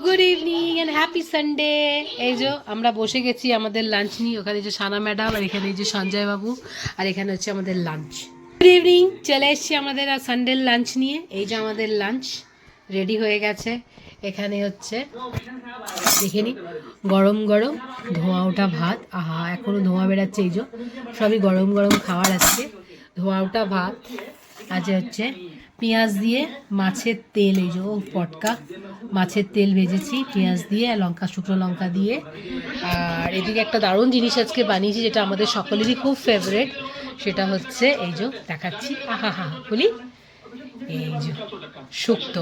Good evening and happy Sunday. এই যে আমরা বসে গেছি আমাদের লাঞ্চ নিয়ে। ওখানে যে সানা ম্যাডাম, আর এখানে যে সঞ্জয় বাবু, আর এখানে হচ্ছে আমাদের লাঞ্চ। গুড ইভিনিং, চলে এসছি আমাদের সানডের লাঞ্চ নিয়ে। এই যে আমাদের লাঞ্চ রেডি হয়ে গেছে। এখানে হচ্ছে দেখে নি, গরম গরম ধোঁয়া ওঠা ভাত। আহা, এখনো ধোঁয়া বেড়াচ্ছে। এই যে সবই গরম গরম খাবার আছে। ধোঁয়া ওঠা ভাত আছে, হচ্ছে পেঁয়াজ দিয়ে মাছের তেল। এই যে পটকা মাছের তেল ভেজেছি পেঁয়াজ দিয়ে, লঙ্কা, শুকনো লঙ্কা দিয়ে। আর এদিকে একটা দারুণ জিনিস আজকে বানিয়েছি, যেটা আমাদের সকলেরই খুব ফেভারেট। সেটা হচ্ছে এই যে দেখাচ্ছি, আহা হা বলি, এই যে শুক্তো।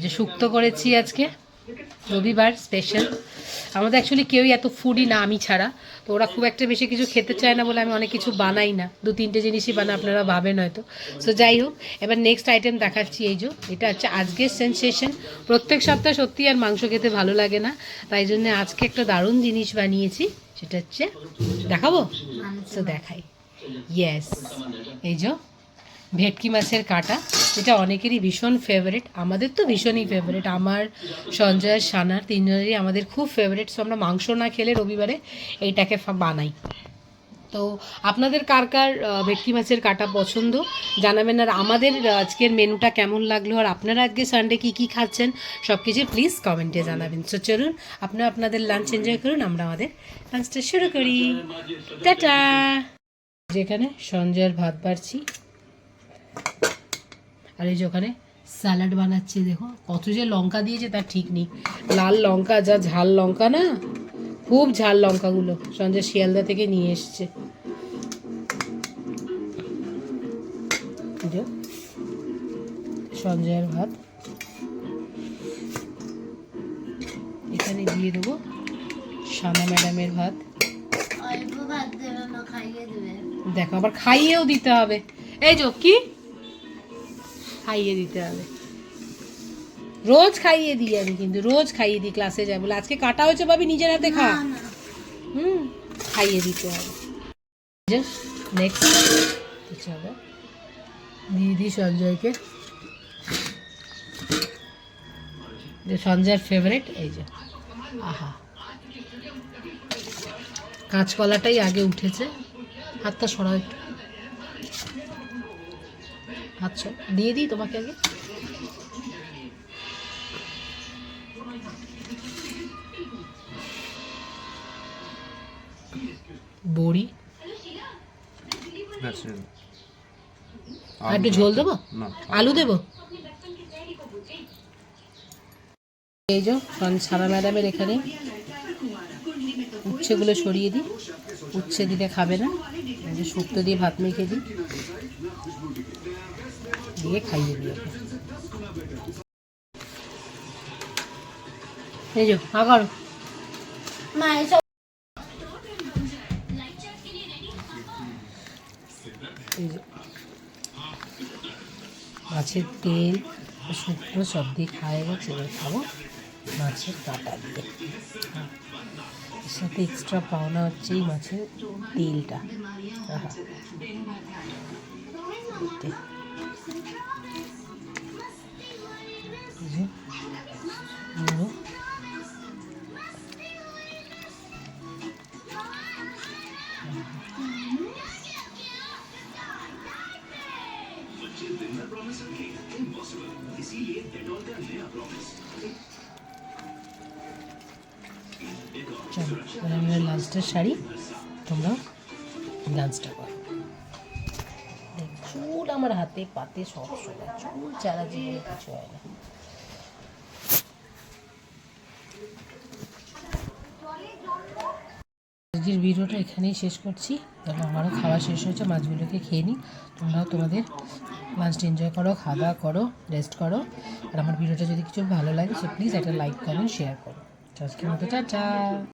যে শুক্তো করেছি আজকে, রবিবার স্পেশাল। আমাদের অ্যাকচুয়ালি কেউই এত ফুডই না, আমি ছাড়া। তো ওরা খুব একটা বেশি কিছু খেতে চায় না বলে আমি অনেক কিছু বানাই না, 2-3টে জিনিসই বানাই, আপনারা ভাবেন হয়তো। সো যাই হোক, এবার নেক্সট আইটেম দেখাচ্ছি। এই যে এটা হচ্ছে আজকের সেনসেশন। প্রত্যেক সপ্তাহে সত্যি আর মাংস খেতে ভালো লাগে না, তাই জন্য আজকে একটা দারুণ জিনিস বানিয়েছি। সেটা হচ্ছে দেখাবো, তো দেখাই। ইয়েস, এই যে ভেটকি মাছের কাটা, যেটা অনেকেরই ভীষণ ফেভারিট। আমাদের তো ভীষণই ফেভারিট, আমার, সঞ্জয়, সানার, তিনজনেরই আমাদের খুব ফেভারিট। সো আমরা মাংস না খেলে রবিবারে এইটাকে বানাই। তো আপনাদের কার কার ভেটকি মাছের কাটা পছন্দ জানাবেন। আর আমাদের আজকের মেনুটা কেমন লাগলো, আর আপনারা আজকে সানডে কী কী খাচ্ছেন সব কিছু প্লিজ কমেন্টে জানাবেন। সো চলুন, আপনারা আপনাদের লাঞ্চ এনজয় করুন, আমরা আমাদের লাঞ্চটা শুরু করি। টাটা। যেখানে সঞ্জয়ের ভাত বাড়ছি, আর এই যে ওখানে স্যালাড বানাচ্ছে। দেখো কত যে লঙ্কা দিয়েছে তার ঠিক নেই, লাল লঙ্কা, যা ঝাল লঙ্কা না, খুব ঝাল লঙ্কাগুলো। সঞ্জয় শিয়ালদা থেকে নিয়ে এসছে। সঞ্জয়ের ভাত এখানে দিয়ে দেবো, সানা ম্যাডামের ভাত। দেখো আবার খাইয়েও দিতে হবে। এই যে কি খাইয়ে দিতে হবে, রোজ খাইয়ে দিই আমি, কিন্তু রোজ খাইয়ে দিই। ক্লাসে যায় বলে আজকে কাটা হয়েছে ভাবি, নিজের হাতে খা। খাইয়ে দিতে হবে। নেক্সট চলো দিয়ে দিই সঞ্জয়কে, যে সঞ্জয়ের ফেভারিট। এই যে আহা, কাঁচকলাটাই আগে উঠেছে। হাতটা সরাও একটু, আচ্ছা দিয়ে দিই তোমাকে আগে। বড়ি আর একটু ঝোল দেবো, আলু দেবো। এই যে সারা ম্যাডামের এখানে উচ্ছেগুলো সরিয়ে দিই, উচ্ছে দিলে খাবে না। এই যে শুক্তো দিয়ে ভাত মেখে দিই, দিয়ে খাইয়ে দিই ওকে। এই যে আবার এই যে মাছের তেল শুকনো সব দিয়ে খাওয়া গেছে। এবার খাবো মাছের কাঁটা দিয়ে। এর সাথে এক্সট্রা পাওনা হচ্ছে এই মাছের তেলটা। চলো আমি লাঞ্চটার শাড়ি, তোমরা লাঞ্চটা করো। চুল আমার হাতে পাতে সব সময়, চুল চারা জীবনে কিছু হয় না। আজকের ভিডিওটা এখানেই শেষ করছি। তবে আমারও খাওয়া শেষ হয়েছে, মাছগুলোকে খেয়ে নিই। তোমরাও তোমাদের লাঞ্চটা এনজয় করো, খাওয়া দাওয়া করো, রেস্ট করো। আর আমার ভিডিওটা যদি কিছু ভালো লাগে সো প্লিজ একটা লাইক, কমেন্ট, শেয়ার করো। আজকের মতো টাটা।